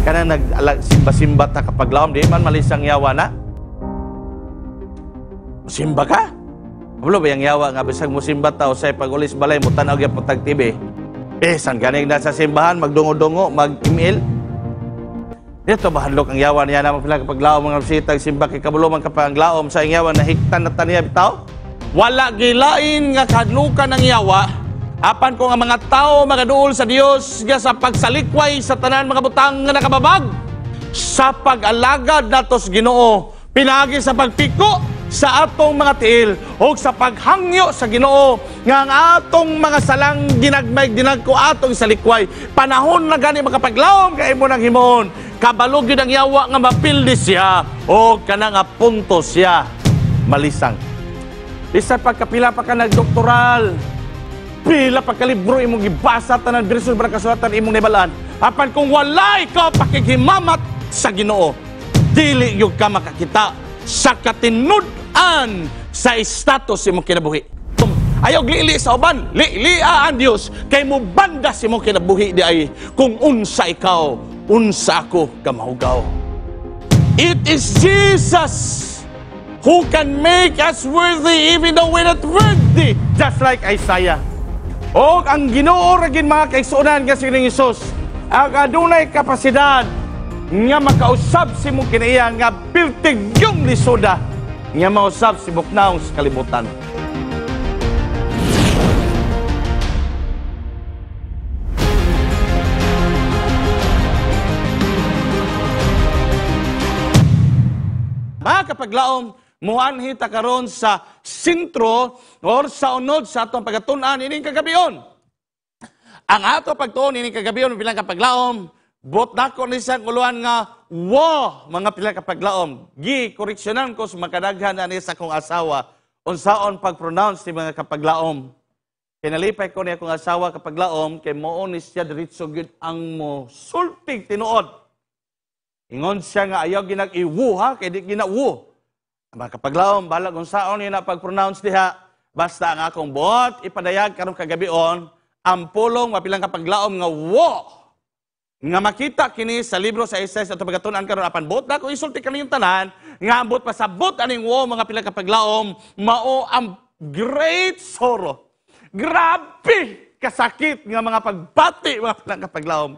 Kana nagsimba-simba ta kapaglaom, di man malisang yawa na. Simba ka? Wala ba yung yawa nga bisag mo simba ta o say pag-ulis balay mo tanaw gyud putag TV. San ganing na sa simbahan magdungo-dungo, mag-email. Dito bahadlok ang yawa niya naman pila kapaglaom mga bisitag simba kay kabulo man kapaglaom sa yawa na hiktan na taniya bitaw. Wala gilain nga kadlukan ng yawa. Apan ko nga mga tao magaduol sa Dios nga sa pagsalikway sa tanan mga butang nga nakababag sa pag-alagad natos Ginoo pinagi sa pagpiko sa atong mga tiil o sa paghangyo sa Ginoo nga ang atong mga salang ginagmay dinagko atong salikway panahon na gani makapaglaom kay mo nang himon kabalog yun ang yawa nga mapildi siya o kanang punto siya malisang isa pagkapila pa ka nagdoktoral pila pagkalibro imong gibasa tanan versus bara kasulatan imong nibalaan apan kung wala ikaw pakighimamat sa Ginoo dili gyud ka makakita sa katinud-an sa status imong kinabuhi ayaw liili sa uban lilia ang Dios kay mo banda si imong kinabuhi di ay kung unsa ikaw unsa ako kamahugaw. It is Jesus who can make us worthy even though we're not worthy, just like Isaiah. O ang Ginoo ra gid mga kaigsuonan nga si Hesus ang adunay kapasidad nga makausab si mo kinaiya nga piltig yung lisoda nga mausab si buknaong sa kalibutan. Mga kapaglaom, muanhi ta karon sa sentro or sa unod sa atong pagatun-an ining kagabion. Ang ato pagtuon ining kagabion bilang kapaglaom, bot nako ni sa kuluhan nga mga pila kapaglaom. Gi koreksyonan ko sa makadaghan ani sa akong asawa unsaon pag-pronounce ni mga kapaglaom. Kinalipay ko ni akong asawa kapaglaom kay moon ni siya diretso gyud ang mo sultig tinuod. Ingon siya nga ayaw ginag-iwu ha kay di ginawu. Mga kapaglaom, balag kung saan yun na pag-pronounce diha, basta ang akong buot, ipadayag karong kagabion, ang pulong mapilang kapaglaom nga wo. Nga makita kini sa libro sa Isaiah at pagatunan karon apan buot na kung isulti kami yung tanan, nga ambot pasabot aning wo mga pilang kapaglaom, mao ang great sorrow. Grabe kasakit nga mga pagbati mga pilang kapaglaom.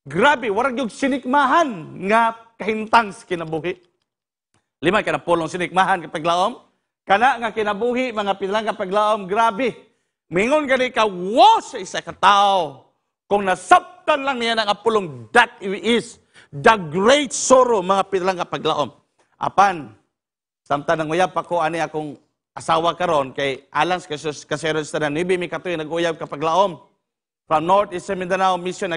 Grabe, warag yung sinikmahan nga kahintang sa kinabuhi. Lima ka na pulong sinikmahan kapaglaom. Kana nga kinabuhi, mga pilang kapaglaom, grabe. Mingon ka ni ka, sa isa katao. Kung nasabtan lang niya ng apulong, that is the great sorrow, mga pilang kapaglaom. Apan, samtang nanguyab ako, ani akong asawa karon kay Alans Kaseros na nibi mi katoy nag-uyab kapaglaom. From Northeast Mindanao Mission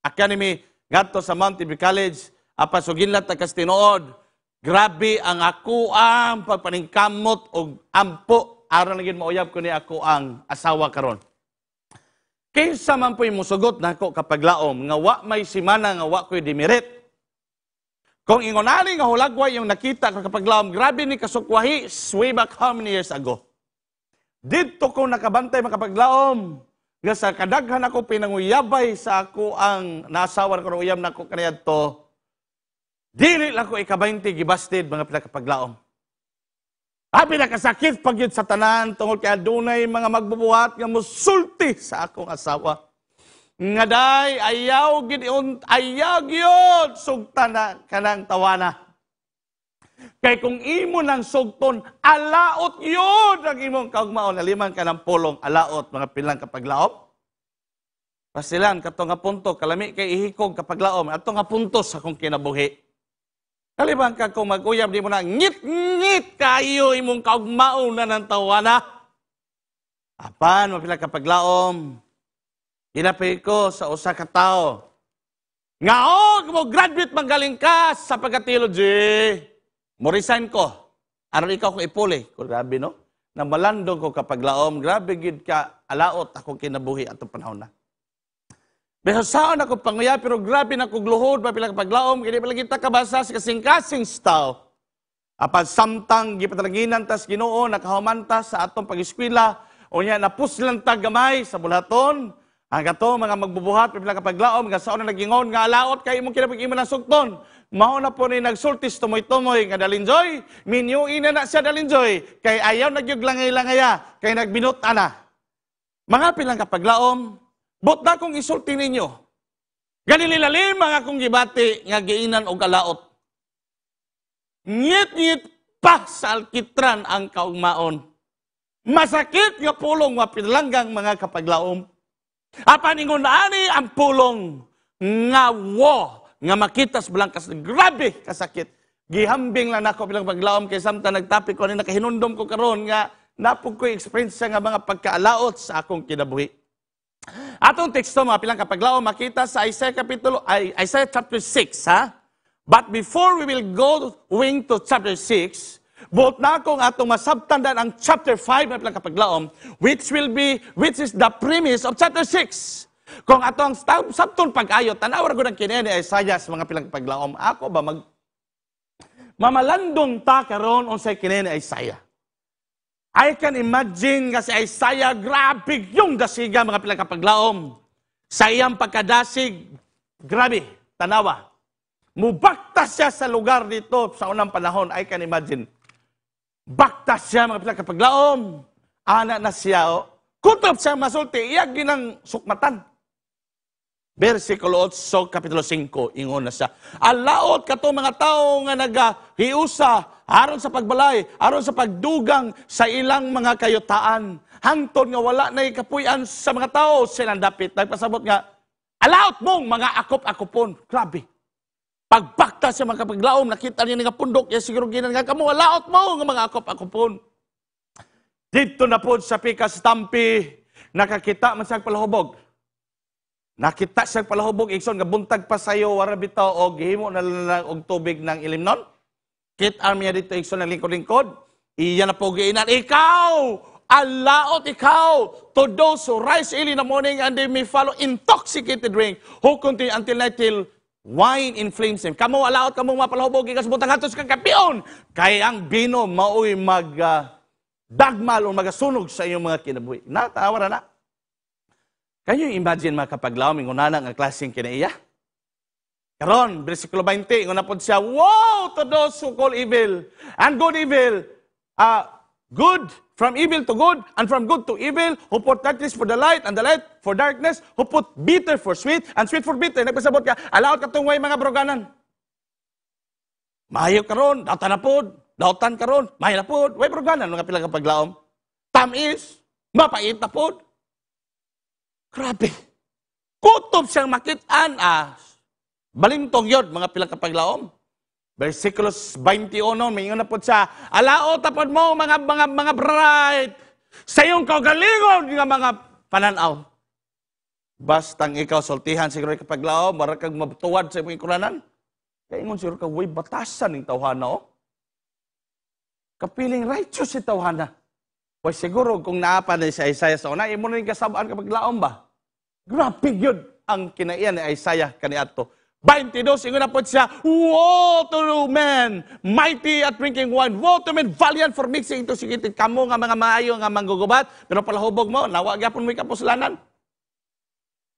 Academy, ngadto sa Mount Ibi College, apasuginlat na kastinood. Grabe ang ako ang pagpaningkamot o ampo. Aron lagi mauyab ko ni ako ang asawa karon. Kinsa man po'y musugot na ako kapaglaom, nga wa may simana, nga wa ko'y dimirit. Kung ingonali nga hulagway yung nakita ko kapaglaom, grabe ni kasukwahi, way back how many years ago. Dito ko nakabantay makapaglaom, nga sa kadaghan ako pinanguyabay sa ako ang nasawa ko ng uyab na ako kaniyad to, dili lang ko ika-20 gibasted mga pinakapaglaom. Abi nakasakit pag yun sa tanan, tungkol kaya dunay mga magbubuhat nga musulti sa akong asawa. Nga day, ayaw yun, sugta na kanang tawana. Kay kung imo ng sugton, alaot yun ang imong kaugmaon. Naliman ka ng pulong, alaot, mga pilang kapaglaom. Pasilan, kato nga punto, kalami kay ihikog kapaglaom, ato nga puntos akong kinabuhi. Kaliban ka kung mag-uyab, di mo na, ngit-ngit kayo imong kaugmaon na ng tawana. Apan, mga pilang kapaglaom, hinapay ko sa usa ka tao. Nga mo graduate magaling ka sa pagka-theology. Mo resign ko. Aron ikaw kong ipuli. Grabe, no? Na malandong ko kapaglaom. Grabe, gid ka alaot ako kinabuhi atong panahon na. Pero saan ako panguya, pero grabe na kong luhod, mapilang kapaglaom. Kaya pala kita kabasa sa kasing-kasing tao. Apan samtang gipatalaginan tas Ginoo, nakahumantas sa atong pag-eskwela, o niya napuslan tagamay sa bulaton, Ang kato, mga magbubuhat, pipila kapaglaom, nga saan na nagingon, nga alaot kayo mong kinapag-iman ng sugton. Mao na po ni nagsultis tumoy-tumoy, nga dalinjoy, minyuin na siya dalinjoy, kay ayaw nagyuglangay-langaya, kay nagbinuta na. Mga pilang kapaglaom, but na kong isulti ninyo. Ganililalim mga kong gibati, nga giinan o kalaot. Ngit-ngit pa sa alkitran ang kaugmaon. Masakit nga pulong nga pinalanggang mga kapaglaom. Apan ingon ani ang pulong nga nga makitas belangkas grabe kasakit. Gihambing lang nako bilang paglaom kay samtang nagtapik ko ni nakahinundom ko karon nga napog ko experience nga mga pagkaalaot sa akong kinabuhi. Atong teksto mga pilang kapaglaom makita sa Isaiah chapter 6 ha. But before we will go to chapter 6, buot na akong atong masabtandan ang chapter 5 na pilang kapaglaom, which is the premise of chapter 6. Kung atong sabton pag-ayot, tanawar ko ng kinene Isaiah sa mga pilang kapaglaom, ako ba mamalandong ta karon unsay kinene Isaiah. I can imagine nga si Isaiah, grabe yung dasiga mga pilang kapaglaom. Sa iyang pagkadasig, grabe, tanawa. Mubaktas siya sa lugar dito sa unang panahon, I can imagine. Baktas siya mga pilang kapaglaom. Ana na siya. Kutob siya masulti. Iyag ginang sukmatan. Versikulo 8, kapitulo 5. Ingon na siya. Alaot ka to mga tao nga nagahiusa aron sa pagbalay, aron sa pagdugang sa ilang mga kayutaan. Hangtod nga wala na ikapuyan sa mga tao silang dapit. Nagpasabot nga, alaot mong mga akop-akopon. Grabe. Pagbakta siya mga kapaglaom, nakita niya nga pundok, ya siguro ginan nga kamo, laot mo nga mga akop-akopon. Dito na po sa pikas tampi, nakakita man siya palahubog. Nakita siya palahubog, ikson nga buntag pa sayo, warabitaw, o gihimo na lang og tubig ng ilimnon. Kita niya dito, ikson na lingkod-lingkod. Iya na po giinan, ikaw! Alaot ikaw! To those who rise early in the morning and they may follow intoxicated drink, who continue until night till wine inflames him. Kamu alaot, kamu mapalahubog, ikas butang hatos kang kapiyon. Kaya ang bino, mao'y dagmal o magasunog sa iyong mga kinabuhi. Natawa na. Can you imagine mga kapaglaom, ingunana ang klaseng kinaiya? Karon, versikulo 20, ingon na po siya, woe to those who call evil, and good evil, good from evil to good, and from good to evil, who put darkness for the light, and the light for darkness, who put bitter for sweet, and sweet for bitter. Nagpasabot ka, alaot ka tungway mga broganan. Mahayo karon, dautan na po, dautan karon, mahayo na po, way broganan, mga pilang kapaglaom. Tamis, mapait na po. Grabe. Kutob siyang makitaan, balintong yun, mga pilang kapaglaom. Versikulos 21, may na po siya, alaot tapon mo, mga bright, sa iyong kagalingon, mga pananaw. Bastang ikaw, sultihan, siguro kapaglaom, mara kang mabtuwad sa iyong ikuranan. Kaya ingon siguro ka, way batasan ng tawhana, Kapiling righteous si tawhana. Way siguro, kung naapa na si Isaiah sa una, imo na yung kasabaan kapaglaom ba? Grabe yun ang kinaiyan ni Isaiah kaniadto. 22, ingon na po siya, woe to men, mighty at drinking wine, woe to men, valiant for mixing intoxicated. Kamo nga mga maayo nga manggugubat, pero palahubog mo, nawag yapon mo kapuslanan.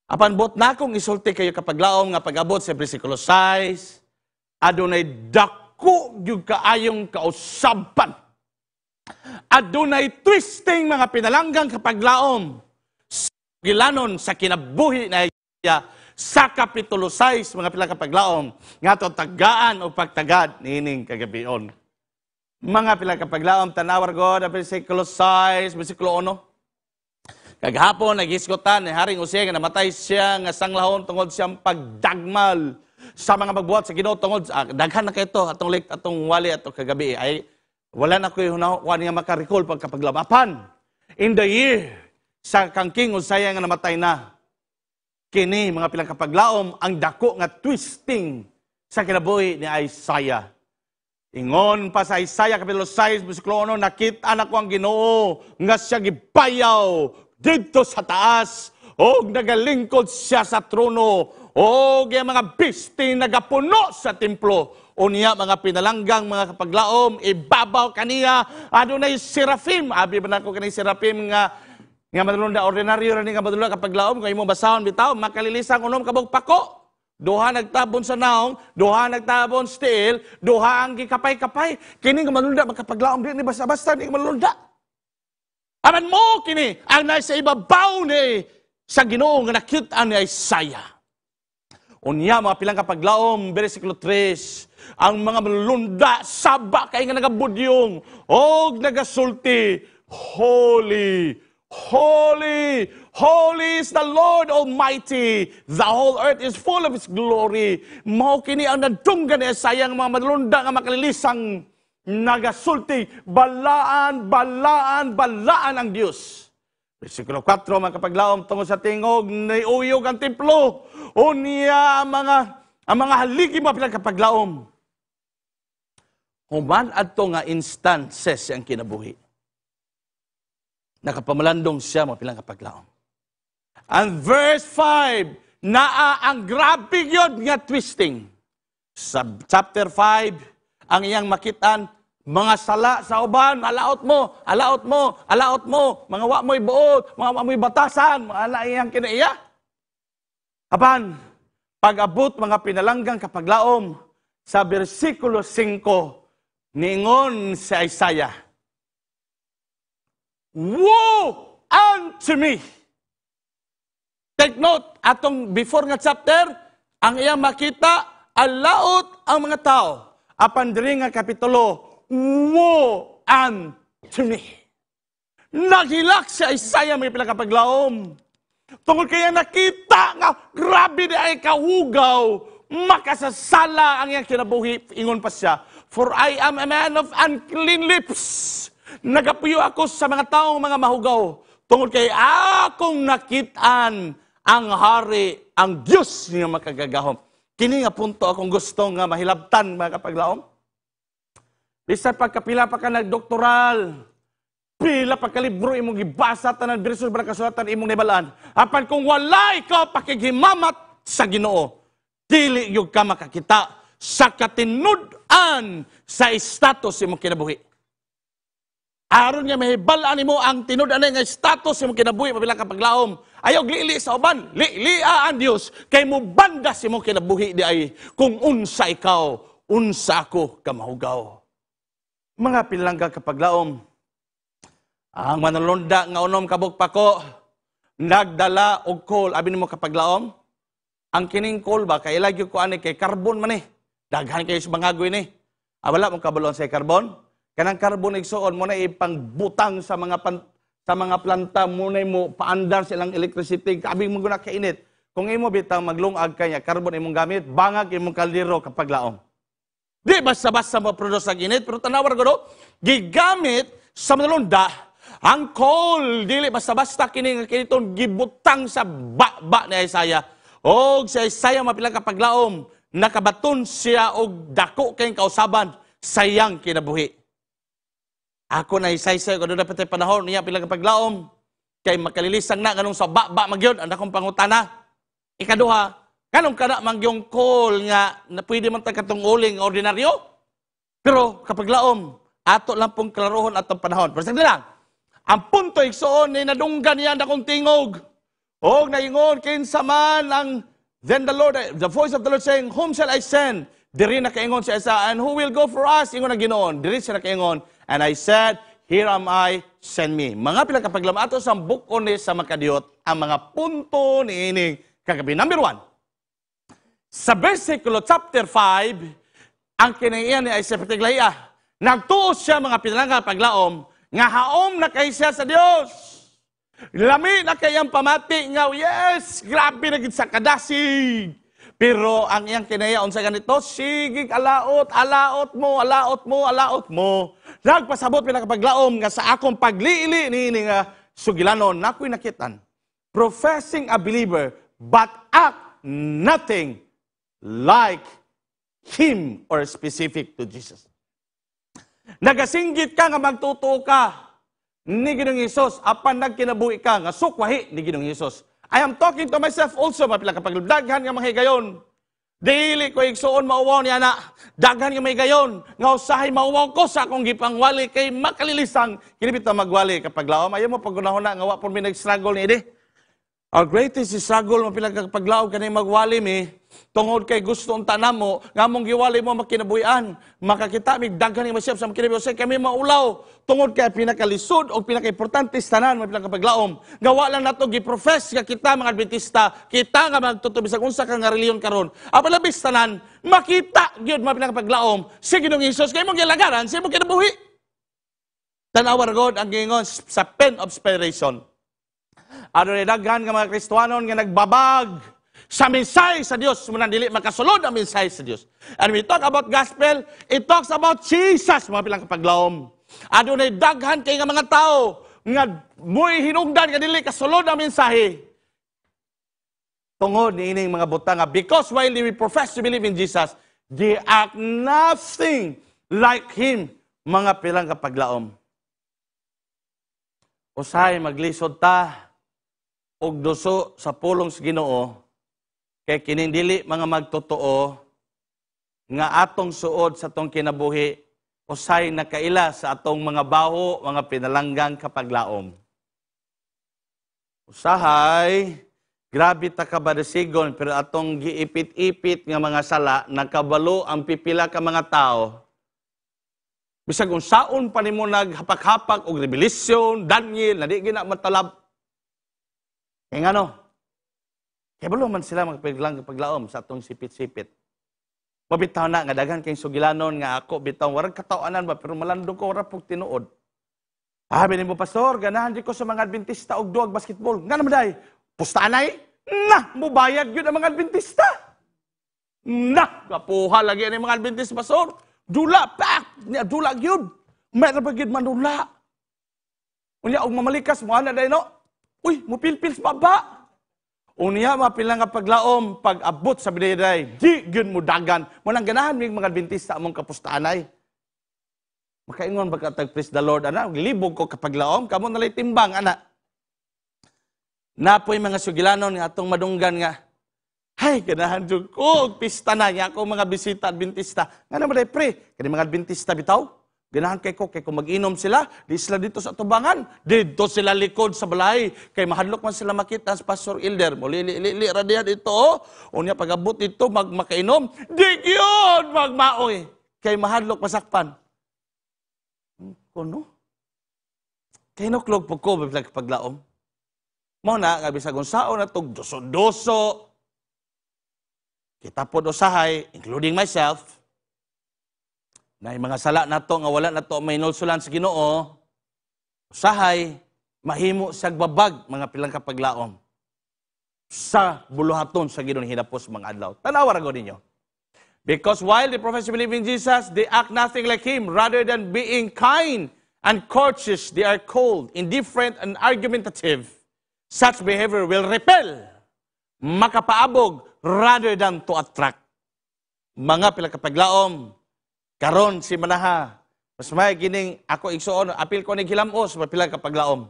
Apan bot na kung isulti kayo kapaglaom nga pag-abot sa versikulo 6, adunay dako yung kaayong kausaban. Adunay twisting mga pinalanggang kapaglaom. Gilanon sa kinabuhi na sa kapitulo 6, mga pilang kapaglaom, nga to tagaan o pagtagad nining kagabion. Mga pilang kapaglaom, tanawar ko na versikulo 6, versikulo 1. Kaghapon, nag-iskutan ni Haring Usia, nga namatay siya, nga sanglahon tungod siyang pagdagmal sa mga magbuhat sa Ginoo tungod, daghan na kayo ito, atong wali, atong kagabi, ay wala na ko yung nga makarikol pagkapaglaom. Apan, in the year, sa kang King Usia nga namatay na, kini mga pilang kapaglaom ang dako nga twisting sa kinabuhi ni Isaiah. Ingon pa sa Isaiah kapitulo 6 versikulo 1, nakita na ko ang Ginoo nga siya gibayaw dito sa taas og nagalingkod siya sa trono og ang mga bisti nagapuno sa templo. Unya mga pinalanggang mga kapaglaom ibabaw kaniya adunay serafim. Abi ba nako kani serafim nga Nga madulong da ordinaryo rin nga madulong kapag laom, kung imo basahon bitaw, makalilisang unom kabog pako. Duha nagtabon sa naong, duha nagtabon still, duha ang gikapay-kapay. Kini nga madulong makapaglaom din ni basta-basta, ni madulong da. Aman mo kini, ang nasa ibabaw ni sa Ginoo nga nakita ni Isaiah. Unya mga pilang kapaglaom, versikulo 3, ang mga malulunda, saba kay nga nagabudyong, og nagasulti, holy, holy, holy is the Lord Almighty. The whole earth is full of His glory. Mao kini ang nadunggan ni Isaiah nga mga malulunda nga makalilisang nagasulti, balaan, balaan, balaan ang Diyos. Versikulo 4, mga kapaglaom, tungod sa tingog, naiuyog ang templo. Unya ang mga haligi mga pinagkapaglaom. Human adto nga instances ang kinabuhi. Nakapamalandong siya mga pinagkapaglaom. And verse 5, naa ang grabe yun nga twisting. Sa chapter 5, ang iyang makitaan, mga sala sa uban, alaot mo, alaot mo, alaot mo, mga wa mo'y buot, mga wa mo'y batasan, mga alaiyang kinaiya. Apan, pag-abot mga pinalanggang kapaglaom, sa versikulo 5, ningon si Isaiah, woe unto me! Take note, atong before nga chapter, ang iyang makita, alaot ang mga tao. Apan diri nga kapitulo, woe unto me. Naghilak si Isaiah may pinakapaglaom. Tungkol kaya nakita nga, grabe na ay kahugaw, makasasala ang iyang kinabuhi, ingon pa siya, for I am a man of unclean lips. Nagapuyo ako sa mga taong mga mahugaw. Tungkol kaya akong nakitaan ang hari, ang Diyos niya makagagahom. Kini nga punto akong gusto nga mahilabtan mga kapaglaom. Bisan pagkapila pa ka nagdoktoral, pila pa kalibro imong gibasa tanan versus bara kasulatan imong nibalaan. Apan kung walay ka pakighimamat sa Ginoo, dili gyud ka makakita sa katinud-an sa status imong kinabuhi. Aron nga mahibalaan nimo ang tinud-an nga status imong kinabuhi mabilang kapaglaom. Ayaw lili sa uban, lilia ang Dios kay mo bandas imong kinabuhi di ay kung unsa ikaw, unsa ako kamahugaw. Mga pinalanggang kapaglaom, ang manulunda nga unom kabog pako, nagdala og coal, abi nimo kapaglaom, ang kining coal ba, kay ilagyo ko ani kay carbon man daghan kayo sa bangagoy ni. Wala mong kabulon sa carbon, kanang carbon igsuon mo na ipangbutang sa mga planta, mo na mo paandar silang electricity, kabing mo guna kainit. Kung imo bitang maglungag kanya, carbon imong gamit, bangag imong kaldero kapaglaom. Di basta-basta ma-produce ang init, pero tanawar ko gigamit sa manulunda, ang coal, dili basta-basta kinitong gibutang sa ba ni Isaiah. O si Isaiah mapilang kapaglaom, nakabaton siya og dako kayong kausaban, sayang kinabuhi. Ako na Isaiah, kung doon na panahon niya pilang kapaglaom, kay makalilisang na ganun sa ba magyod, ang akong pangutana. Ikaduha, kanong kada mangyong call nga na pwede man katong uling ordinaryo? Pero kapag laom, ato lang pong klarohon atong panahon. Pero sagdi lang, ang punto igsoon ni nadunggan niya na kong tingog. O naingon, kinsa man ang, then the voice of the Lord saying, whom shall I send? Diri na kaingon si Isaiah, and who will go for us? Ingon na Ginoon. Diri siya na kaingon. And I said, here am I, send me. Mga pinagkapaglam ato sa bukon ni sa makadiyot, ang mga punto ni ining kagabi. Number 1. Sa versikulo chapter 5, ang kinaiyan ni Isaiah Patiglaya, nagtuos siya mga pinalanggang paglaom, nga haom na kay siya sa Dios. Lami na kayang pamati nga, yes, grabe na gid sa kadasig. Pero ang iyang kinaiya, unsa ganito, sigig alaot, alaot mo, alaot mo, alaot mo. Nagpasabot pinakapaglaom nga sa akong pagliili ni nga sugilanon, nako'y nakitan. Professing a believer, but act nothing like Him or specific to Jesus. Nagasinggit ka nga magtuto ka ni Ginoong Hesus, apan nagkinabuhi ka nga sukwahi ni Ginoong Hesus. I am talking to myself also, mapila kapag daghan nga mga higayon. Dili ko igsuon mauwaw niya na. Daghan nga may gayon. Nga usahay mauwaw ko sa akong gipangwali kay makalilisang. Kinibit na magwali kapag laom. Ayaw mo pagunahon na nga wapon mi nag-struggle ni Edi. Our greatest struggle mo pilang kapaglaom kanay magwali mi. Tungod kay gusto ang tanam mo, nga mong giwali mo makinabuyan. Makakita mig daghan nga masyap sa makinabuyan. Kami maulaw. Tungod kay pinakalisod o pinaka-importante tanan mo pilang kapaglaom. Gawa lang nato giprofess nga kita mga Adventista, kita nga magtutubi sa unsa ka nga reliyon karon. Apalabis tanan, makita gyud mo pilang kapaglaom si Ginoong Hesus kay mong gilagaran sa imong kinabuhi. Tanawar God ang gingon sa pen of inspiration. Ano daghan nga mga Kristiyanon nga nagbabag sa mensahe sa Dios, muna dili makasulod ang mensahe sa Dios. And we talk about gospel, it talks about Jesus, mga pilang kapaglaom. Adunay daghan kay nga mga tao nga mo'y hinungdan nga dili kasulod ang mensahe. Tungod ni ining mga butang nga because while we profess to believe in Jesus, they act nothing like Him, mga pilang kapaglaom. Usahay maglisod ta og duso sa pulong sa Ginoo kay kining dili mga magtotoo nga atong suod sa atong kinabuhi usay nakaila sa atong mga baho, mga pinalanggang kapaglaom. Usahay grabe ta kabadasigon pero atong giipit-ipit nga mga sala nakabalo ang pipila ka mga tao. Bisag unsaon pa nimo naghapak-hapak og rebelisyon, Daniel na di gina matalab. Kaya nga no, kaya balo man sila magpaglang paglaom sa atong sipit-sipit. Mabitaw na, nga daghan kayong sugilanon nga ako, bitaw, warag katawanan ba, pero malandong ko, warag pong tinuod. Sabi mo, Pastor, ganahan di ko sa mga Adventista og duwag basketball. Nga naman dahi, pustaanay? Na, mubayad yun ang mga Adventista. Na, kapuha lagi ang mga Adventista, Pastor. Dula, pak, dula yun. Mayroon ba yun manula? Unya, og mamalikas mo, ana dahi no? Uy, mupilpil sa baba. Unya, mapilang nga paglaom, pag-abot sa biniday, di yun mo dagan. Walang ganahan may mga Adventista among kapustaanay. Makaingon ba ka praise the Lord, ana? Libog ko kapaglaom, kamo nalay timbang, ana. Napoy mga sugilanon nga atong madunggan nga, hay, ganahan dyan ko, pista na, nga ako mga bisita Adventista. Nga naman day, pre, kani mga Adventista bitaw, ganahan kay ko mag-inom sila, di sila dito sa tubangan, dito sila likod sa balay, kay mahadlok man sila makita sa Pastor Elder, mo li radiya dito, o niya pag-abot dito, makainom, di yun, magmaoy, kay mahadlok masakpan. Kuno? Kay nuklog po ko, paglaom. Mo na, nga bisag unsaon na itong doso-doso, kita po usahay, including myself, na yung mga sala na to, nga wala na to, may nulsulan sa Ginoo, usahay, mahimo sa babag, mga pilang kapaglaom, sa buluhaton sa Ginoo hinapos mga adlaw. Tanawa rago ninyo. Because while the prophets believe in Jesus, they act nothing like Him. Rather than being kind and courteous, they are cold, indifferent, and argumentative. Such behavior will repel, makapaabog, rather than to attract. Mga pilang kapaglaom, karon si manaha, mas may gining ako igsuon, apil ko ni hilamos, mapilang kapaglaom.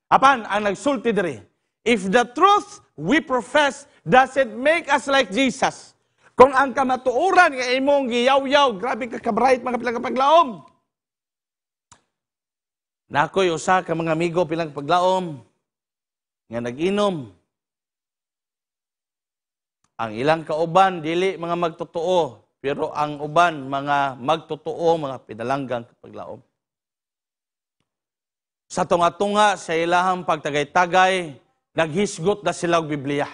Apan, ang nagsulti diri, if the truth we profess doesn't make us like Jesus, kung ang kamatuoran nga imong giyaw-yaw, grabe ka kabright mga pilang kapaglaom. Nakoy usa ka mga amigo pilang kapaglaom, nga nag-inom. Ang ilang kauban, dili mga magtotoo, pero ang uban, mga magtotoo, mga pinalanggang kapaglaom. Sa tunga-tunga, sa ilahang pagtagay-tagay, naghisgot na sila og Biblia.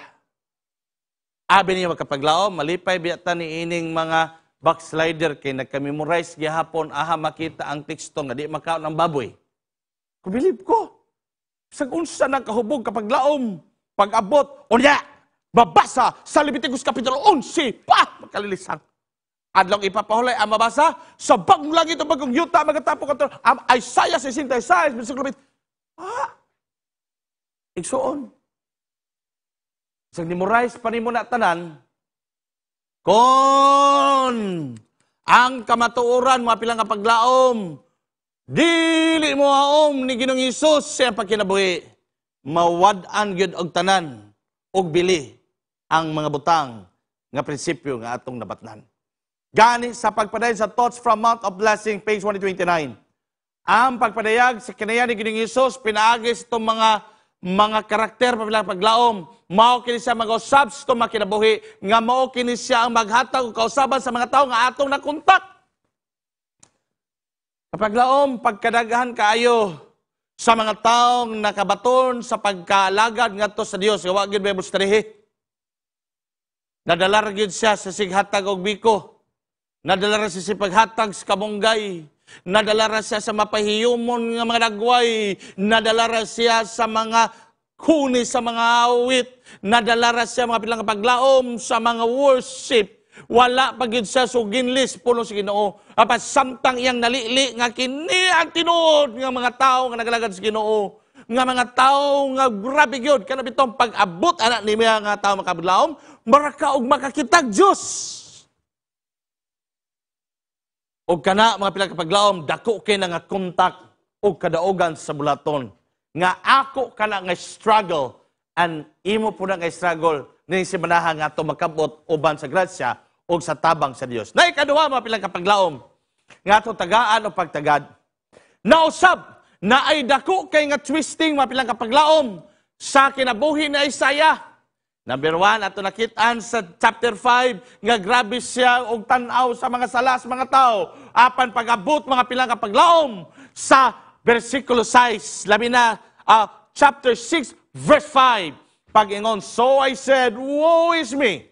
Abi niya magkapaglaom, malipay biyata ni ining mga backslider kay nagka-memorize gihapon, aha makita ang teksto nga di makaon ng baboy. Kubilib ko. Sa unsa nang kahubog kapaglaom, pag-abot, unya, babasa sa Leviticus Kapitulo 11, pa, magkalilisang. Adlong ipapahulay ang mabasa, sa bagong langit o bagong yuta, magatapok ito, ang Isaiah 66, versikulo 20. Igsuon. Sa memorize pa nimo na tanan, kon ang kamatuoran, mga pilang kapaglaom, dili mo haom ni Ginoong Hesus sa pagkinabuhi, mawad-an gyud og tanan, og bili ang mga butang nga prinsipyo nga atong nabatnan. Gani sa pagpadayag sa Thoughts from Mount of Blessing, page 129. Ang pagpadayag sa kinayan ni Ginoong Hesus, pinaagis itong mga karakter pabilang paglaom. Mao kini siya mag-usab sa itong makinabuhi, nga mao kini siya ang maghatag o kausaban sa mga tao nga atong nakontak. Kapaglaom, pagkadaghan kaayo sa mga taong nakabaton sa pagkaalagad ngadto sa Dios, nga wa gyud may bustarehi. Nadala ra gyud siya sa sighatag og biko. Nadala ra siya sa paghatag sa kamunggay. Nadala ra siya sa mapahiyumon nga mga dagway. Nadala ra siya sa mga huni sa mga awit. Nadala ra siya mga pilang paglaom sa mga worship. Wala pa gyud siya suginlis puno sa Ginoo. Apat samtang iyang nalili nga kini ang tinuod nga mga tawo nga nagalagad sa Ginoo. Nga mga tao nga grabe gyud kana bitong pag-abot anak ni mga tao makablaom maraka og makakitag Dios. Og kana mga pila ka paglaom dako kay nga kontak og kadaugan sa bulaton nga ako kana nga struggle and imo po na nga struggle ni simanahan nga ato makabot uban sa grasya og sa tabang sa Dios. Na ikaduha mga pila ka paglaom nga ato tagaan o pagtagad. Nausab na ay dako kay nga twisting mapilang kapaglaom sa kinabuhi na Isaiah. Number 1, ato nakitaan sa chapter 5, nga grabe siya og tan-aw sa mga salas mga tao. Apan pag-abot mga pilang kapaglaom sa versikulo 6, labi na chapter 6, verse 5. Pag-ingon, so I said, woe is me.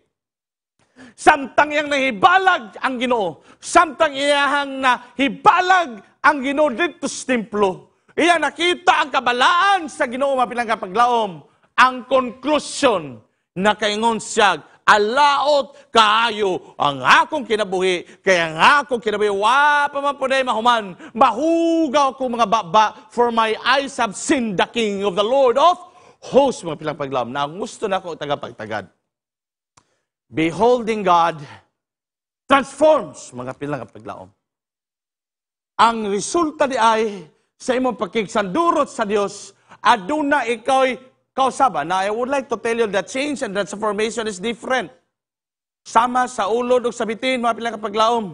Samtang iyang nahibalag ang Ginoo, samtang iyang nahibalag ang Ginoo dito sa templo. Iya nakita ang kabalaan sa Ginoo mapilang kapaglaom. Ang conclusion na kaingon siya, alaot kaayo ang akong kinabuhi, kaya ang akong kinabuhi, wa pa man po na mahuman, mahugaw ko mga baba, for my eyes have seen the King of the Lord of hosts, mga pilang paglaom. Na gusto na ako tagapagtagad. Beholding God transforms mga pilang paglaom. Ang resulta di ay sa imong pagkigsandurot sa Dios, aduna ikaw'y kausaban. Now, I would like to tell you that change and transformation is different. Sama sa ulod o sa bitin, mga pilang kapaglaom.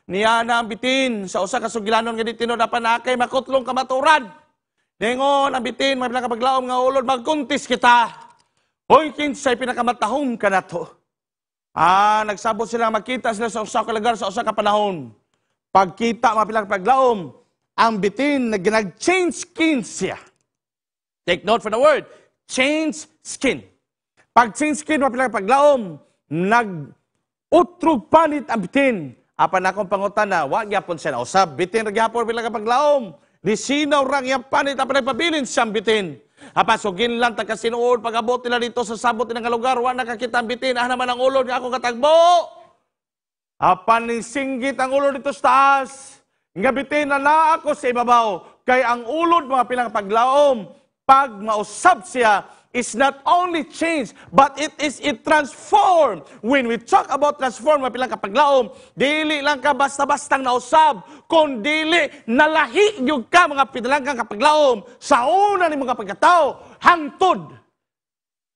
Niya na ang bitin sa usa ka sugilanon nga ditino na panakay makutlong kamaturan. Ningon ang bitin, mga pilang kapaglaom nga ulod, magkuntis kita. Hoy, kinsay pinakamatahong ka na to. Nagsabot sila, makita sila sa usa ka lugar sa usa ka panahon. Pagkita, mga pilang kapaglaom, ang bitin na nag-change skin siya. Take note for the word, change skin. Pag-change skin, mapilang paglaom, nag-utrog panit ang bitin. Apan akong pangutan na, wag yapon siya na usab. Bitin, ragyapon pilang paglaom. Di sinaw rang yung panit, apan nagpabilin siyang bitin. Apan sugin lang, tagasinuod, pag-abot nila dito sa sabot ng lugar, wag nakakita ang bitin, naman ang ulod nga ako katagbo. Apan singgit ang ulod dito sa taas. Nga bitin na ako sa ibabaw. Kay ang ulod mga pilang paglaom, pag mausab siya, is not only change, but it transformed. When we talk about transform, mga pilang kapaglaom, dili lang ka basta-bastang nausab, kung dili nalahi yung ka mga pilang kapaglaom sa una ni mga pagkatao, hangtod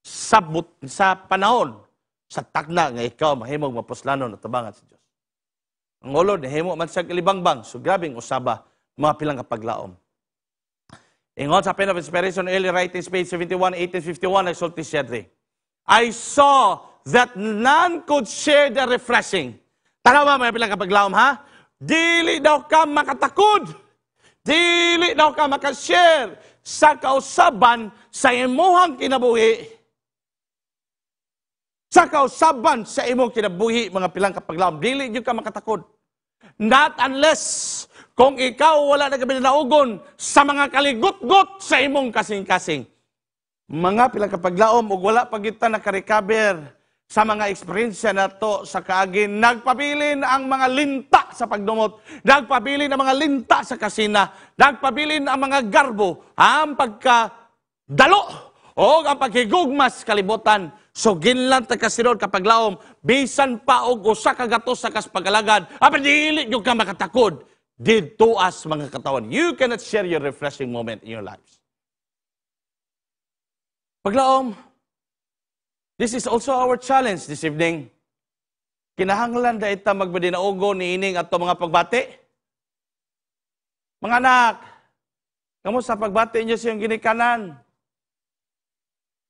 sa panahon, sa tagna nga ikaw mahimog mapuslanon at tabangan sa Diyos. Ang ulod, himo man siya kalibangbang, so grabing usaba, mga pilang kapaglaom. Ingon sa Pen of Inspiration, early writings, page 71, 1851, nagsulti siya dre. I saw that none could share the refreshing. Tanaw ba, mga pilang kapaglaom, ha? Dili daw ka makatakod. Dili daw ka makashare sa kausaban sa imuhang kinabuhi. Sa kausaban sa imong kinabuhi, mga pilang kapaglaom. Dili yung ka makatakod. Not unless kung ikaw wala na kami naugon sa mga kaligot-got sa imong kasing-kasing. Mga pilang kapaglaom o wala pagita na karikaber sa mga eksperyensya na to sa kaagin. Nagpabilin ang mga linta sa pagdumot. Nagpabilin ang mga linta sa kasina. Nagpabilin ang mga garbo. Ang pagkadalo o ang paghigugmas kalibutan. So ginlan ta kasinod kapaglaom, bisan pa og usa ka gatos sa kaspag-alagad, apan dili gyud ka makatakod didto as mga katawan. You cannot share your refreshing moment in your lives. Paglaom, this is also our challenge this evening. kinahanglan da ita magbadinaugo ni ining ato mga pagbati. Mga anak, kamo sa pagbati niyo siyang ginikanan.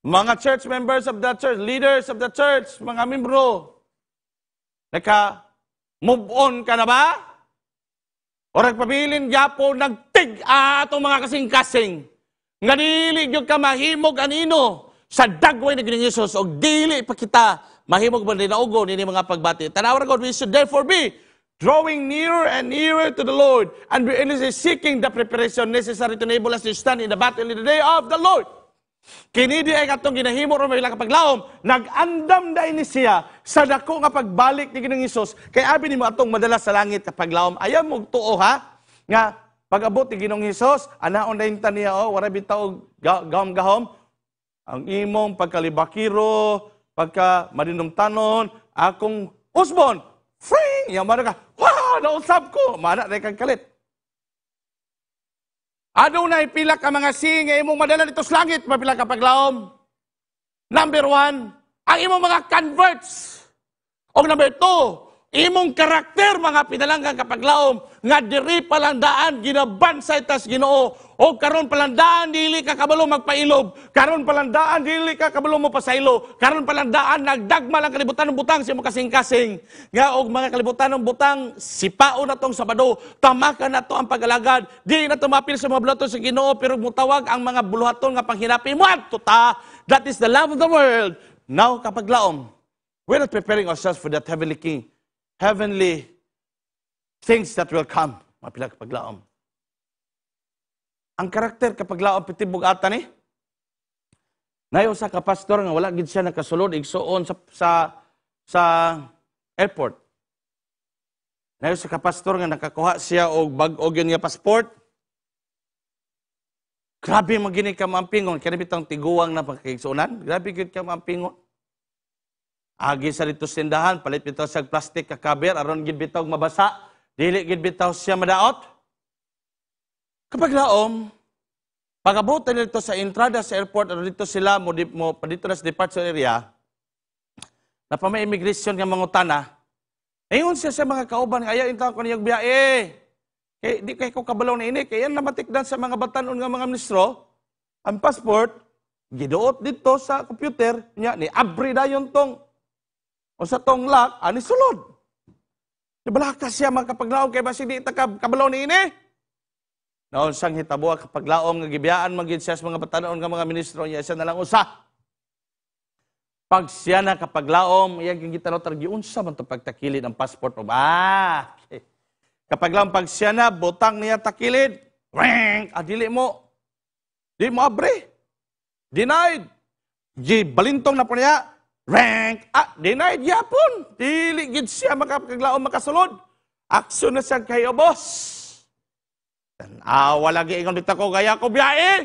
Mga church members of the church, leaders of the church, mga membro, naka-move on ka na ba? O nagpabilin yapo, nagtig atong mga kasing-kasing. Nga dili yung ka mahimog anino sa dagway na gining Jesus o dili pa kita mahimog ba dinaugo ni mga pagbati. Tanawa God, we should therefore be drawing nearer and nearer to the Lord and be earnestly seeking the preparation necessary to enable us to stand in the battle in the day of the Lord. Kinidi ay katong ginahimo ro may kapaglaom, nag-andam da ini siya sa dako nga pagbalik ni Ginoong Hesus. Kay abi nimo atong madala sa langit kapaglaom. Ayaw mo tuo ha nga pag-abot ni Ginoong Hesus, anaon da intan niya wala bitaw gahom-gahom ang imong pagkalibakiro, pagka madinumtanon, akong usbon, free! Yang mana ka, wow, nausap ko, mana na kang kalit. Adunay pila ka mga sing, imong madala dito sa langit, mapila ka paglaom. Number 1, ang imong mga converts. O number 2, imong karakter, mga pinalanggang kapaglaom, nga diri palandaan, ginabansay tas Ginoo. O karon palandaan, dili ka kabalo magpailob. Karon palandaan, dili ka kabalo mo pasaylo. Karon palandaan, nagdagma lang kalibutan ng butang siya mo kasing-kasing. Nga og mga kalibutan ng butang, sipao na tong Sabado, tamakan na to ang pag-alagad. Di na tumapil sa mga bulaton sa Ginoo, pero mutawag ang mga buluhaton nga panghinapin mo. Tuta, that is the love of the world. Now, kapaglaom, we're not preparing ourselves for that heavenly King. Heavenly things that will come. Mapila kapaglaom. Ang karakter kapaglaom pitibog ata ni. Nayo sa kapastor nga wala gid siya nakasulod igsuon sa airport. Nayo sa kapastor nga nakakuha siya og bag-o gyud nga passport. Grabe magini ka mampingon kani bitang tiguang na pagkaigsuonan. Grabe gyud ka mampingon. Agi sa dito sindahan palit bitaw sa plastic ka cover aron gid bitaw mabasa. Dili gid bitaw siya madaot. Kapaglaom, pag-abot nito sa entrada sa airport, dito sila mo dito na sa departure area, na pa may immigration nga mangutana, ayun siya sa mga kauban, ayaw intaw ko niyang biyahe. Kaya di kay ko kabalaw na ini, kaya namatikdan sa mga batanon nga mga ministro, ang passport, giduot dito sa computer, niya, ni abri na yung tong, o sa tong lock, ani sulod. Nabalaka siya mga kapaglaom, kaya ba hindi ita kabalaw na ini? Noon sang hitabo kapag laom nga gibiyaan magid siya sa mga batanon nga mga ministro niya siya na lang usa. Pag siya na kapag laom iya gitanong targi unsa man to pagtakilid ang passport mo. Okay. Kapag laom pag siya na butang niya takilid, rank adili mo. Di mo abre. Denied. Di balintong na po niya, rank denied yapon. Dili gid siya makapaglaom makasulod. Aksyon na siya kayo boss. Wala giingon dito ko, gaya ko biyae.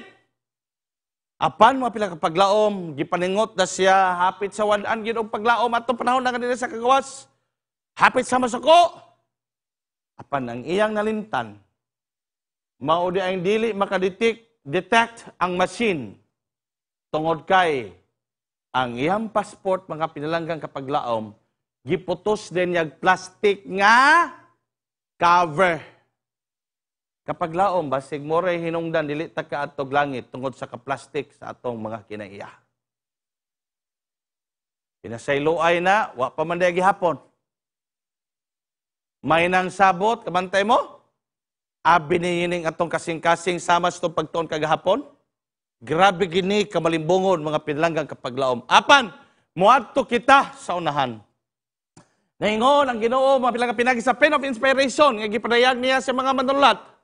Apan, mga pila kapaglaom, gipaningot na siya, hapit sa wadan, ginong paglaom, at panahon na kanina sa kagawas, hapit sa masuko. Apan, ang iyang nalintan, maudi ang dili makadetect ang machine, tungod kay, ang iyang passport, mga pinalanggang kapaglaom, giputos din yung plastic nga cover. Kapag laom, basig moray hinungdan, dili ta ka atog langit tungod sa kaplastik sa atong mga kinaiya. Pinasayloay na, wa pa man dayag gihapon. May nang sabot, kabantay mo? Abi niyining atong kasing-kasing samas itong pagtuon kagahapon. Grabe gini kamalimbungon mga pinlanggang kapag laom. Apan, muadto kita sa unahan. Naingon ang Ginoo, mga pinlanggang pinagi sa pen of inspiration, nga gipadayag niya sa mga manunulat.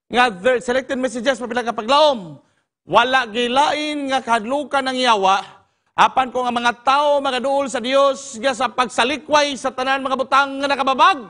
Nga selected messages mapila kapaglaom. Wala gilain nga kahadlukan ng yawa. Apan ko nga mga tao magaduol sa Dios nga sa pagsalikway sa tanan mga butang nga nakababag.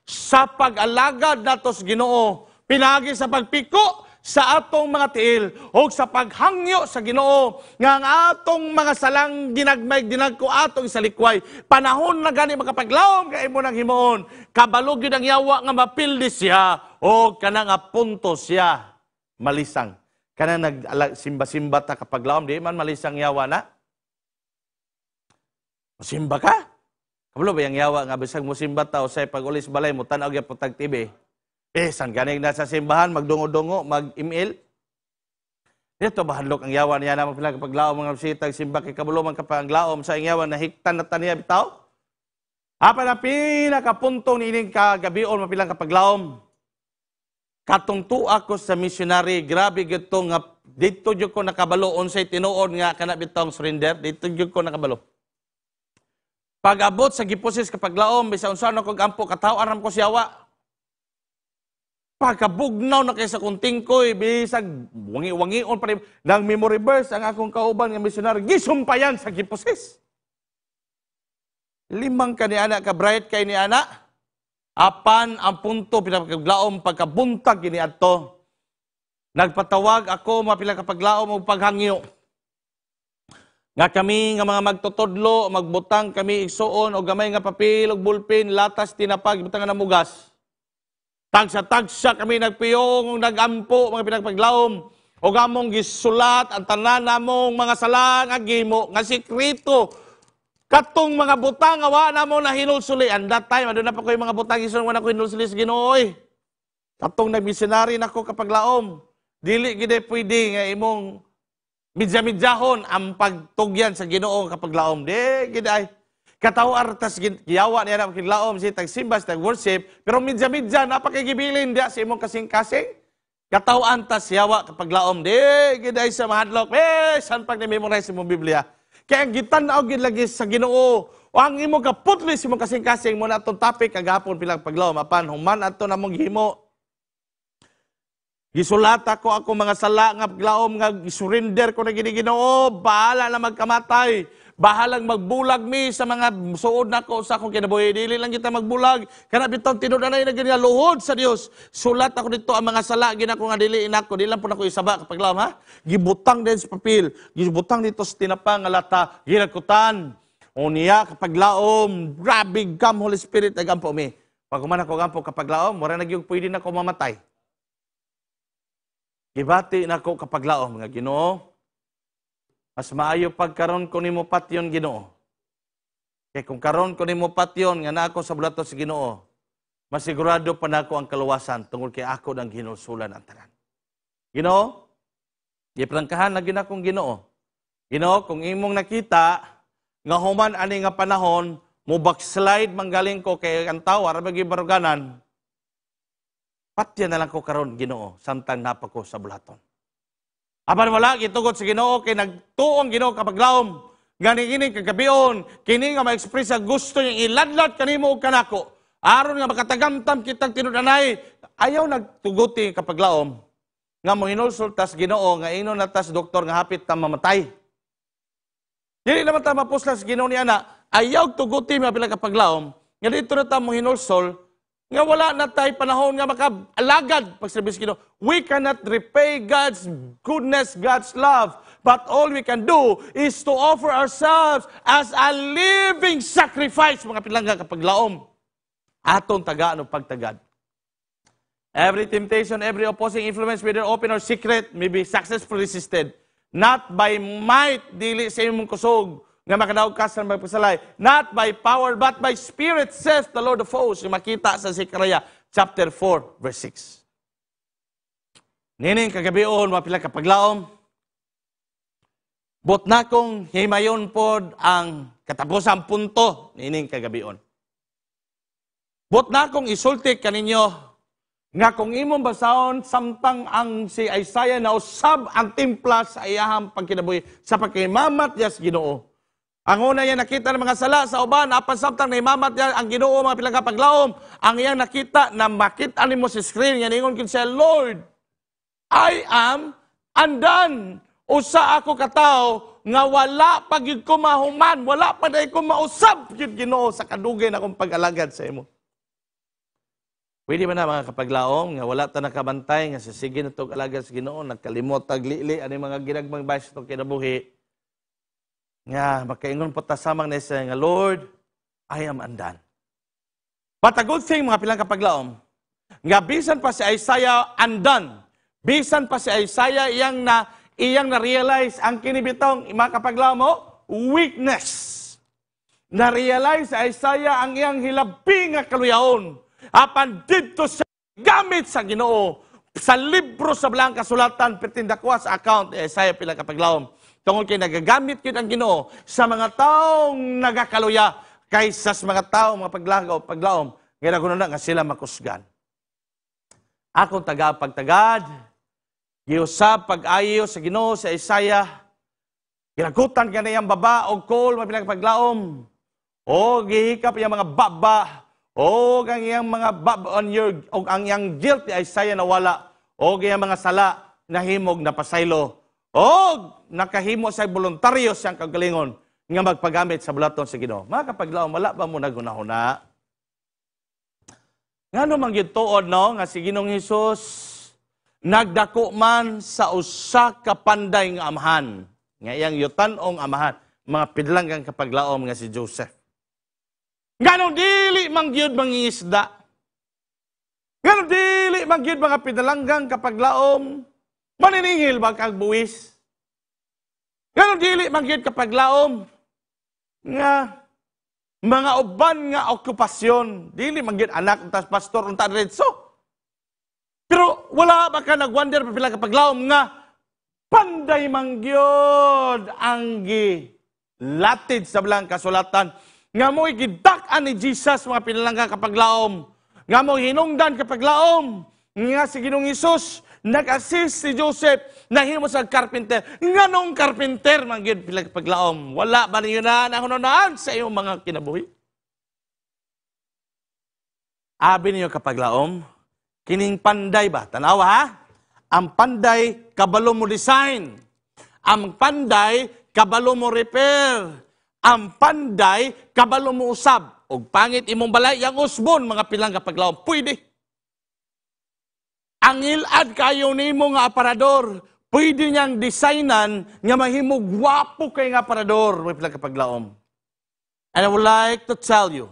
Sa pag-alagad natos Ginoo. Pinagi sa pagpiko sa atong mga tiil o sa paghangyo sa Ginoo nga ang atong mga salang dinagko atong salikway. Panahon na gani makapaglaom kay mo nang himuon. Kabalog yun ang yawa nga mapildi siya o kanang apunto siya malisang. Kanang nagsimba-simba ta kapaglaom di man malisang yawa na. Simba ka? Kabalo ba yung yawa nga bisag mo simba ta o say pag-ulis balay mo tanaw gyud putag TV. San ganing na sa simbahan magdungo-dungo, mag-email. Dito bahanlok ang yawa niya na magpila kapag laom mga bisitag simba kay kabalo man kapag laom sa yawa na hiktan na taniya bitaw. Apa na pinakapunto ni ining kagabion mapilang kapag laom. Katungtu ako sa missionary, grabe gito nga dito jud ko nakabalo unsay tinuod nga kana bitong surrender, dito jud ko nakabalo. Pag-abot sa gipusis kapag laom, bisa unsa na kog ampo kataw aram ko siyawa. Pagkabugnaw na kay sa kunting koy, bisag wangi-wangion pa rin. Nang memory verse ang akong kauban nga missionary, gisumpayan sa gipusis. 5 ka ni ana, ka bright kay ni ana. Apan ang punto pinakaglaom pagkabuntag gini adto. Nagpatawag ako mapila kapaglaom og paghangyo. Nga kami nga mga magtutudlo, magbutang kami igsuon o gamay nga papel o bulpin, latas, tinapag, butang nga namugas. Tagsa-tagsa kami nagpiyong, nagampo, mga pinagpaglaom. O gamong gisulat, ang tanan namong mga sala nga gimo, nga sikrito. Katong mga butang, awa na mo na hinulsuli. And that time, adun na pa ko yung mga butang, isuon na ko hinulsuli sa Ginoo. Katong nag-missionary na ko kapaglaom. Dili gide pwede nga imong midya-midyahon ang pagtugyan sa Ginoo kapag laom. Di, giday. Katawar, tas giyawa niya na magkiglaom, si tag-simbas, tag-worship, pero midya-midya, napakigibilin diya sa imong kasing-kasing. Katawan, tas yawa kapag laom. Di, giday sa mahadlok. San pag na-memorize imong Biblia? Kaya ang gitanaw lagi sa Ginoo, o ang imong kaputlis imong kasing-kasing mo na itong topic, kagapon pilang paglaom. Apan, human ato na mong himo. Gisulata ko ako mga sala nga paglaom nga surrender ko na Ginoo, bahala na magkamatay, bahalang magbulag mi sa mga suod nako sa akong kinabuhi, dili lang kita magbulag, kana bitong tinud-anay na gani luhod sa Dios. Sulat ako dito ang mga sala ginako nga dili inako, di lang po nako isaba kapag paglaom ha. Gibutang din sa papel, gibutang dito sa tinapa nga lata, ginakutan. Unya kapag laom, grabe gam Holy Spirit agampo mi. Pag human ako gampo kapag laom, mura na gyud pwede na ko mamatay. Gibati na ko kapag laom nga Ginoo. Mas maayo pagkaron ko nimo patyon Ginoo. Kay kung karon ko nimo patyon nga naa ko sa bulato sa Ginoo, masigurado pa nako ang kaluwasan tungod kay ako nang hinulsulan ang tanan. Ginoo, giprangkahan na gyud akong Ginoo. Ginoo, kung imong nakita nga human ani nga panahon mo backslide manggaling ko kay ang tawa ra baruganan. Patyan na lang ko karon Ginoo, samtang napa ko sa bulaton. Apan wala, gitugot sa Ginoo, kay nagtuong Ginoo kapag laom, ganing kagabion, kini nga ma-express sa gusto niyang iladlad kanimo og kanako. Aron nga makatagamtam kitang tinud-anay, ayaw nagtuguti kapag laom. Nga mo hinulsul tas Ginoo, nga inon na tas doktor nga hapit ta mamatay. Dili naman ta mapuslas Ginoo ni ana, ayaw tuguti mapila kapag laom, nga dito na ta mo hinulsul, nga wala na tayo panahon nga makaalagad pag sabi sa Ginoo. We cannot repay God's goodness, God's love. But all we can do is to offer ourselves as a living sacrifice, mga pilangga kapag laom. Atong tagaan o pagtagad. Every temptation, every opposing influence, whether open or secret, may be successfully resisted. Not by might, dili sa imong kusog, nga makadaog ka sa magpasalay. Not by power, but by spirit, says the Lord of hosts. Yung makita sa Zechariah chapter 4, verse 6. Nining kagabion, mapila kapaglaom. Bot na kong himayon pod ang katapusang punto, nining kagabion. Bot na kong isultik kaninyo, nga kung imong basahon, samtang ang si Isaiah na usab ang timpla sa iyahang pagkinabuhi, sa pagkimamat yas Ginoo. Ang una yan nakita ng mga sala sa uban, apan samtang na imamat yan ang Ginoo mga pilagapaglaom, ang iyang nakita na makita ni mo sa screen, yan ingon kin siya, Lord, I am undone. Usa ako katao, nga wala pagid ko mahuman, wala pa day ko mausab yun Ginoo sa kadugay na akong pag-alagad sa imo. Pwede ba na mga kapaglaom, nga wala ta nakabantay, nga sisige na itong alagad sa Ginoo, nagkalimot, taglili, ano yung mga ginagmang bayas itong kinabuhi, nga makaingon po ta samang na siya nga Lord, I am undone. But a good thing mga pilang kapaglaom, nga bisan pa si Isaiah undone, bisan pa si Isaiah iyang na-realize ang kinibitong mga kapaglaom mo, weakness. na-realize sa Isaiah ang iyang hilabi nga kaluyahon. Apan dito siya gamit sa Ginoo sa libro sa Blang Kasulatan pertindakwa sa account Isaiah pila kapaglawom. Tungod kay nagagamit yun ang Ginoo sa mga taong nagakaluya kaysa sa mga taong mga paglawom. Ngayon na nga sila makusgan. Akong pagtagad, giusap pag-ayo sa Ginoo sa Isaiah, ginagutan ka na yung baba o kol, mapilang paglaom, o gihikap yung mga baba, o ang iyang mga baba on your, o ang iyang guilt ni Isaiah nawala, o ang mga sala na himog na pasaylo, o nakahimo sa voluntaryo siyang kagalingon nga magpagamit sa bulaton sa Ginoo. Mga kapaglaom, wala ba mo nagunahuna? Nga naman gituod, no, nga si Ginoong Hesus, nagdako man sa usa ka panday nga amahan. Nga iyang yutanong amahan, mga pidlanggang kapaglaom nga si Joseph. Ganong dili mangyud mangingisda. Ganong dili mangyud mga pidlanggang kapaglaom, maniningil ba kag buwis? Ganong dili mangyud kapaglaom, nga mga uban nga okupasyon, dili mangyud anak tas pastor unta diretso. Pero wala ba ka nagwonder pila kapaglaom nga panday mangyod ang gilatid sa Blang Kasulatan nga mo'y gidak-an ni Jesus mga pinalangga kapaglaom, nga mo'y hinungdan kapaglaom, nga si Ginoong Hesus nag-assist si Joseph nahimo sa carpenter. Nga nung carpenter mangyod pila kapaglaom, wala ba niyo na nahununaan sa iyong mga kinabuhi? Abi niyo kapaglaom, kining panday ba? Tanawa ha? Ang panday, kabalo mo design. Ang panday, kabalo mo repair. Ang panday, kabalo mo usab. O pangit imong balay, yang usbon, mga pilang kapaglaom. Pwede. Ang ilad kayo nimo nga aparador, pwede niyang designan nga mahimog gwapo kay nga aparador, mga pilang kapaglaom. And I would like to tell you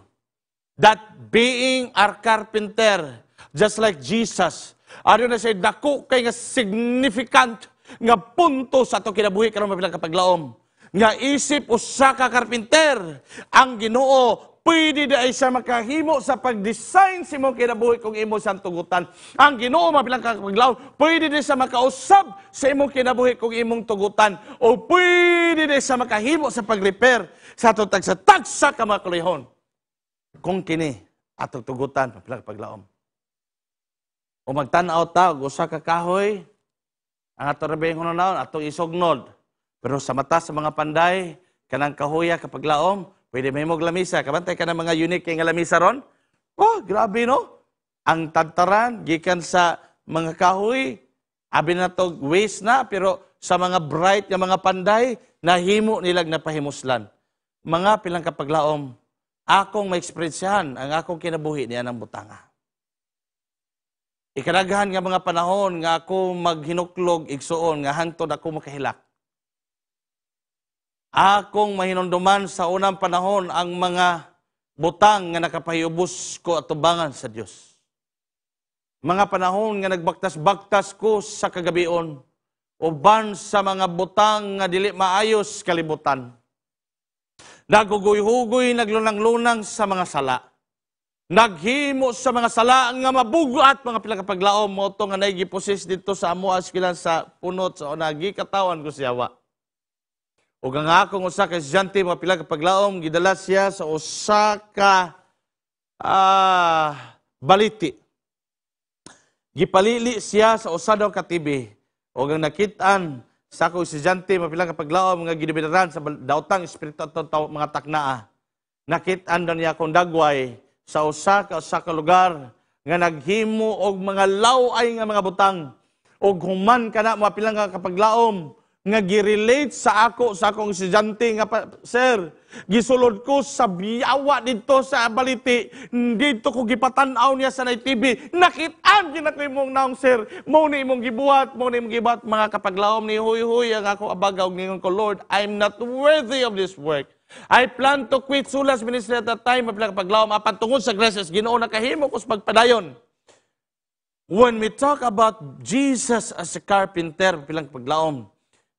that being our carpenter, just like Jesus, ano na siya, dako kay nga significant nga punto sa ito kinabuhi karon mabilang kapaglaom. Nga isip usa ka carpenter, ang Ginoo, pwede na siya makahimo sa pag-design si mong kinabuhi kung imo siyang tugutan. Ang Ginoo mabilang kapaglaom, pwede na siya makausab sa imong kinabuhi kung imong tugutan. O pwede na siya makahimo sa pag-repair sa itong tagsa-tagsa ka mga kulihon. Kung kini, atong tugutan, mabilang kapaglaom. O magtanaw ta, usa ka kahoy, ang ato rabing hunaw, atong isugnod. Pero sa mata sa mga panday, kanang kahoya kapag laom, pwede may mong lamisa. Kabantay ka ng mga unique nga lamisa ron? Oh, grabe no? Ang tantaran, gikan sa mga kahoy, abi na to waste na, pero sa mga bright nga mga panday, nahimo nilag napahimuslan. Mga pilang kapag laom, akong ma-experiencehan ang akong kinabuhi niya ng butanga. Ikaraghan nga mga panahon nga ako maghinuklog igsuon nga hantod ako makahilak. Akong mahinunduman sa unang panahon ang mga butang nga nakapahiubos ko at tubangan sa Dios. Mga panahon nga nagbaktas-baktas ko sa kagabion, uban sa mga butang nga dili maayos kalibutan. Naguguy-hugoy, naglunang-lunang sa mga sala. Naghimo sa mga sala nga mabugat mga pilakapaglaom mo ito nga naigiposis dito sa amo askilan sa punot sa onagi katawan ko siyawa. O nga akong usa ka estudyante mga pilakapaglaom gidala siya sa usa ka baliti. Gipalili siya sa usa daw ka TV. O nga nakitaan sa akong estudyante mga pilakapaglaom nga gidibidaran sa daotang espiritu at mga taknaa. Nakitaan daw niya akong dagway sa usa ka lugar nga naghimo og mga laway nga mga butang og human kana mga pilang kapaglaom nga girelate sa akong estudyante nga sir gisulod ko sa biyawa dito sa baliti dito ko gipatan-aw niya sa TV nakit-an ginatlimong naong sir mo ni imong gibuhat mga kapaglaom ni huy ang ako abagaw ningon ko Lord I'm not worthy of this work. I plan to quit Sulas Ministry at that time, paglaom apan tungod sa graces, Ginoo nakahimo ko sa pagpadayon. When we talk about Jesus as a carpenter, paglaom,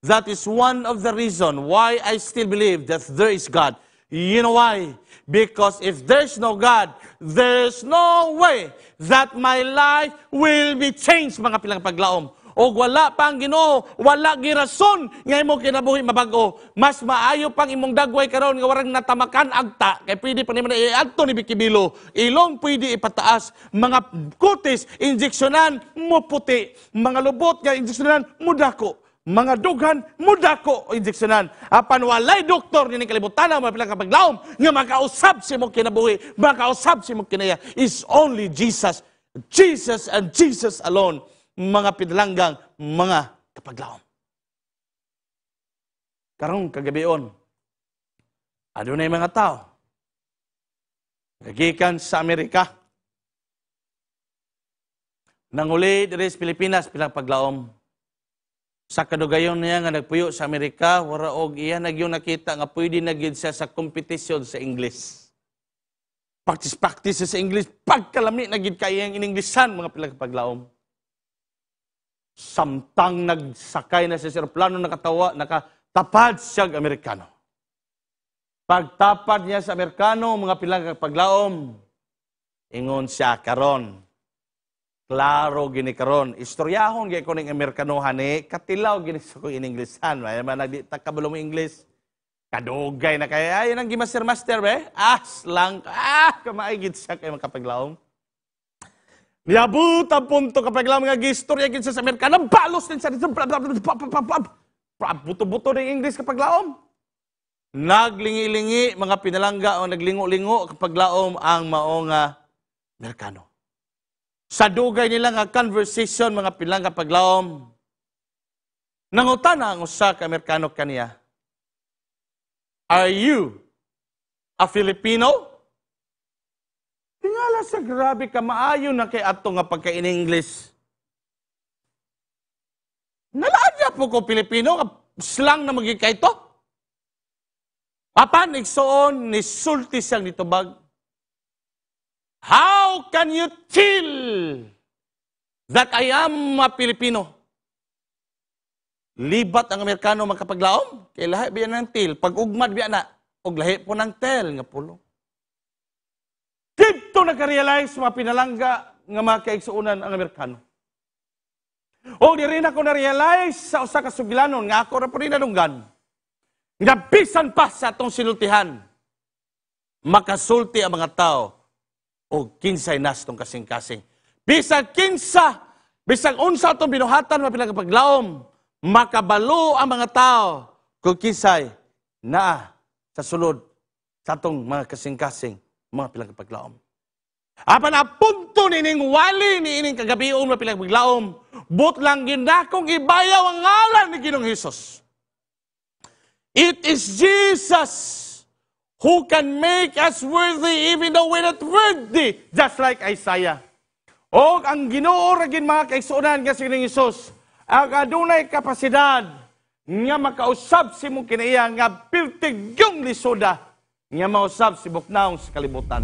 that is one of the reason why I still believe that there is God. You know why? Because if there's no God, there's no way that my life will be changed, mga pilang paglaom. O wala pang Ginoo, wala girason nga imo kinabuhi mabago. Mas maayo pang imong dagway karon nga warang natamakan agta kay pwede pa niman iadto ni Bikibilo. Ilong pwede ipataas, mga kutis injeksyonan mo puti, mga lubot nga injeksyonan mo dako. Mga dughan mudako o injeksyonan. Apan walay doktor ni kalibutan ang mga pilang kapaglaom nga makausap si mo kinabuhi, makausap si mo kinaya is only Jesus. Jesus and Jesus alone. Mga pinalanggang, mga kapaglaom. Karong kagabion, adunay mga tao nagikan sa Amerika. Nanguli diri sa Pilipinas pilang paglaom. Sa kadugayon niya nga nagpuyo sa Amerika, wara og iya nagyong nakita nga pwede nagid siya sa kompetisyon sa English. Practice sa English, pagkalami nagid kaya ang ininglesan mga pilang kapaglaom. Samtang nagsakay na sa eroplano, nakatapad siya Amerikano. Pagtapad niya sa Amerikano, mga pilang paglaom, ingon siya karon. Klaro gini karon. Istoryahon gay ko ning Amerikano hani, katilaw gini sa ko in Englishan. May man nagdita kabalo mo English. Kadugay na kay ay nang gimaster be. Lang kamaigid siya kay makapaglaom. Niabot ang punto kapag lang mga gistorya gid sa Amerikano, balos din sa buto-buto ng English kapag laom. Naglingi-lingi mga pinalangga o naglingo-lingo kapag laom ang maong Amerikano. Sa dugay nila nga conversation mga pinalangga kapag laom, nangutana ang usa ka Amerikano kaniya, "Are you a Filipino?" Tingala sa grabe ka, maayo na kay ato nga pagka-in-English. Naladya po ko Pilipino, slang na magiging ito. Apan, igsoon, nisulti siyang nitubag. How can you tell that I am a Filipino? Libat ang Amerikano magkapaglaom, kay lahi biya ng til. Pag ugmad biya na, og lahi po ng tel nga pulo. Dito nagka-realize mga pinalangga nga mga kaigsuunan ang Amerikano. O di rin ako na-realize sa usa ka sugilanon nga ako ra po rin nadunggan. Nga bisan pa sa atong sinultihan, makasulti ang mga tao o kinsay nas tong kasing-kasing. Bisag kinsa, bisag unsa atong binuhatan mga pinagpaglaom, makabalo ang mga tao kung kinsay na sa sulod sa atong mga kasing-kasing mga pinagpaglaom. Apan apunto nining wali ni ining kagabion mga pinagpaglaom, but lang ginakong ibayaw ang ngalan ni Ginoong Hesus. It is Jesus who can make us worthy even though we're not worthy, just like Isaiah. O ang Ginoo ra gid mga kaigsuonan nga si Ginoong Hesus, ang adunay kapasidad nga makausab si mong kinaiya nga piltig yung lisoda nga mausab si buknaong sa kalibutan.